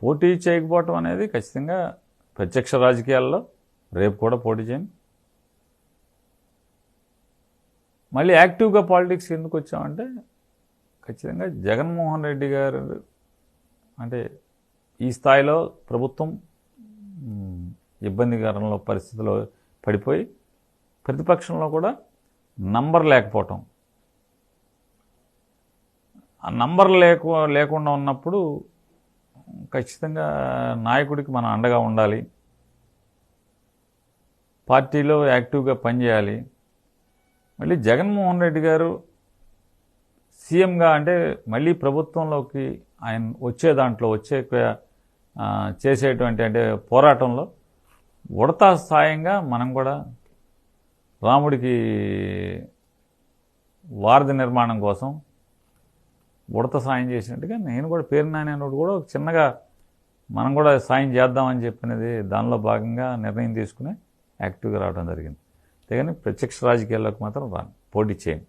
పోటీ చేయకపోవటం అనేది ఖచ్చితంగా ప్రత్యక్ష రాజకీయాల్లో రేపు కూడా పోటీ చేయను. మళ్ళీ యాక్టివ్గా పాలిటిక్స్ ఎందుకు వచ్చామంటే ఖచ్చితంగా జగన్మోహన్ రెడ్డి గారు అంటే ఈ స్థాయిలో ప్రభుత్వం ఇబ్బందికరంలో పరిస్థితిలో పడిపోయి ప్రతిపక్షంలో కూడా నంబర్ లేకపోవటం, ఆ నంబర్ లేకుండా ఉన్నప్పుడు ఖచ్చితంగా నాయకుడికి మనం అండగా ఉండాలి, పార్టీలో యాక్టివ్గా పనిచేయాలి. మళ్ళీ జగన్మోహన్ రెడ్డి గారు సీఎంగా అంటే మళ్ళీ ప్రభుత్వంలోకి ఆయన చేసేటువంటి అంటే పోరాటంలో ఉడతా సాయంగా మనం కూడా రాముడికి వారధి నిర్మాణం కోసం ఉడత సాయం చేసినట్టుగా నేను కూడా పేరు నాని అన్నోడు కూడా చిన్నగా మనం కూడా సాయం చేద్దామని చెప్పినది దానిలో భాగంగా నిర్ణయం తీసుకుని యాక్టివ్గా రావడం జరిగింది. అంతేగాని ప్రత్యక్ష రాజకీయాల్లోకి మాత్రం పోటీ చేయను.